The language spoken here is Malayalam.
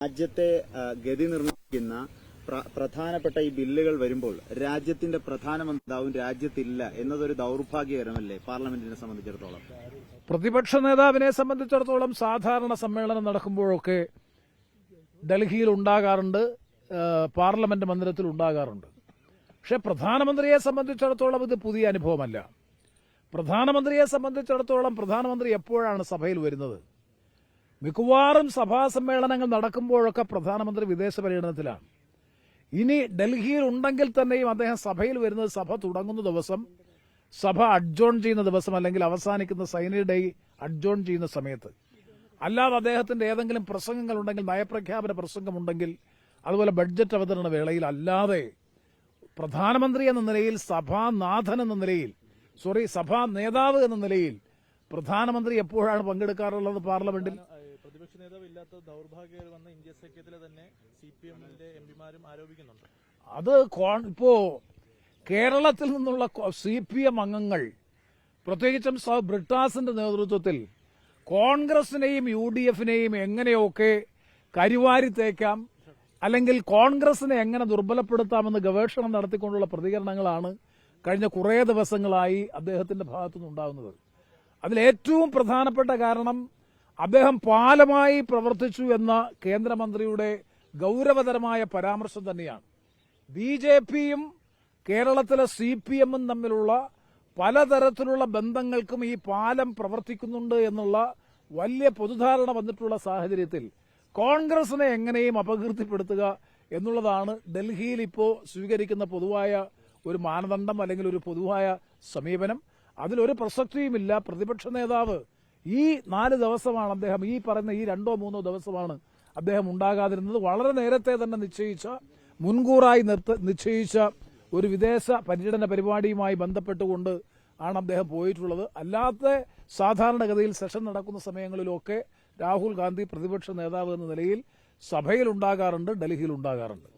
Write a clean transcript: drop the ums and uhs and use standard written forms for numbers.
രാജ്യത്തെ ഗതി നിർണ്ണയിക്കുന്ന പ്രധാനപ്പെട്ട ഈ ബില്ലുകൾ വരുമ്പോൾ രാജ്യത്തിന്റെ പ്രധാനമന്ത്രിയാവും രാജ്യത്തില്ല എന്നതൊരു ദൌർഭാഗ്യകരമല്ലേ പാർലമെന്റിനെ സംബന്ധിച്ചിടത്തോളം? പ്രതിപക്ഷ നേതാവിനെ സംബന്ധിച്ചിടത്തോളം സാധാരണ സമ്മേളനം നടക്കുമ്പോഴൊക്കെ ഡൽഹിയിൽ ഉണ്ടാകാറുണ്ട്, പാർലമെന്റ് മന്ദിരത്തിൽ ഉണ്ടാകാറുണ്ട്. പക്ഷെ പ്രധാനമന്ത്രിയെ സംബന്ധിച്ചിടത്തോളം ഇത് പുതിയ അനുഭവമല്ല. പ്രധാനമന്ത്രിയെ സംബന്ധിച്ചിടത്തോളം പ്രധാനമന്ത്രി എപ്പോഴാണ് സഭയിൽ വരുന്നത്? മിക്കവാറും സഭാ സമ്മേളനങ്ങൾ നടക്കുമ്പോഴൊക്കെ പ്രധാനമന്ത്രി വിദേശ പര്യടനത്തിലാണ്. ഇനി ഡൽഹിയിൽ ഉണ്ടെങ്കിൽ തന്നെയും അദ്ദേഹം സഭയിൽ വരുന്നത് സഭ തുടങ്ങുന്ന ദിവസം, സഭ അഡ്ജോൺ ചെയ്യുന്ന ദിവസം, അല്ലെങ്കിൽ അവസാനിക്കുന്ന സൈനിക ഡേ അഡ്ജോൺ ചെയ്യുന്ന സമയത്ത്. അല്ലാതെ അദ്ദേഹത്തിന്റെ ഏതെങ്കിലും പ്രസംഗങ്ങളുണ്ടെങ്കിൽ, നയപ്രഖ്യാപന പ്രസംഗമുണ്ടെങ്കിൽ, അതുപോലെ ബഡ്ജറ്റ് അവതരണ വേളയിൽ അല്ലാതെ പ്രധാനമന്ത്രി എന്ന നിലയിൽ, സഭാനാഥൻ എന്ന നിലയിൽ, സഭാ നേതാവ് എന്ന നിലയിൽ പ്രധാനമന്ത്രി എപ്പോഴാണ് പങ്കെടുക്കാറുള്ളത് പാർലമെന്റിൽ? പ്രതിപക്ഷ നേതാവ് ഇല്ലാത്ത ദൌർഭാഗ്യകരമെന്ന് ഇന്ത്യ സഖ്യത്തിലെ തന്നെ സിപിഎമ്മിന്റെ എംപിമാരും ആരോപിക്കുന്നുണ്ട്. അത് ഇപ്പോ കേരളത്തിൽ നിന്നുള്ള സിപിഎം അംഗങ്ങൾ, പ്രത്യേകിച്ചും ബ്രിട്ടാസിന്റെ നേതൃത്വത്തിൽ കോൺഗ്രസിനെയും യുഡിഎഫിനെയും എങ്ങനെയൊക്കെ കരിവാരി തേക്കാം, അല്ലെങ്കിൽ കോൺഗ്രസിനെ എങ്ങനെ ദുർബലപ്പെടുത്താമെന്ന് ഗവേഷണം നടത്തിക്കൊണ്ടുള്ള പ്രതികരണങ്ങളാണ് കഴിഞ്ഞ കുറേ ദിവസങ്ങളായി അദ്ദേഹത്തിന്റെ ഭാഗത്തുനിന്നുണ്ടാകുന്നത്. അതിലേറ്റവും പ്രധാനപ്പെട്ട കാരണം അദ്ദേഹം പാലമായി പ്രവർത്തിച്ചു എന്ന കേന്ദ്രമന്ത്രിയുടെ ഗൌരവതരമായ പരാമർശം തന്നെയാണ്. ബിജെപിയും കേരളത്തിലെ സിപിഎമ്മും തമ്മിലുള്ള പലതരത്തിലുള്ള ബന്ധങ്ങൾക്കും ഈ പാലം പ്രവർത്തിക്കുന്നുണ്ട് എന്നുള്ള വലിയ പൊതുധാരണ വന്നിട്ടുള്ള സാഹചര്യത്തിൽ കോൺഗ്രസിനെ എങ്ങനെയും അപകീർത്തിപ്പെടുത്തുക എന്നുള്ളതാണ് ഡൽഹിയിൽ ഇപ്പോൾ സ്വീകരിക്കുന്ന പൊതുവായ ഒരു മാനദണ്ഡം, അല്ലെങ്കിൽ ഒരു പൊതുവായ സമീപനം. അതിലൊരു പ്രസക്തിയുമില്ല. പ്രതിപക്ഷ നേതാവ് ഈ 4 ദിവസമാണ് അദ്ദേഹം, ഈ പറയുന്ന ഈ 2-3 ദിവസമാണ് അദ്ദേഹം ഉണ്ടാകാതിരുന്നത്. വളരെ നേരത്തെ തന്നെ മുൻകൂറായി നിശ്ചയിച്ച ഒരു വിദേശ പര്യടന പരിപാടിയുമായി ബന്ധപ്പെട്ടുകൊണ്ട് ആണ് അദ്ദേഹം പോയിട്ടുള്ളത്. അല്ലാത്ത സാധാരണഗതിയിൽ സെഷൻ നടക്കുന്ന സമയങ്ങളിലൊക്കെ രാഹുൽ ഗാന്ധി പ്രതിപക്ഷ നേതാവ് എന്ന നിലയിൽ സഭയിൽ ഉണ്ടാകാറുണ്ട്, ഡൽഹിയിൽ ഉണ്ടാകാറുണ്ട്.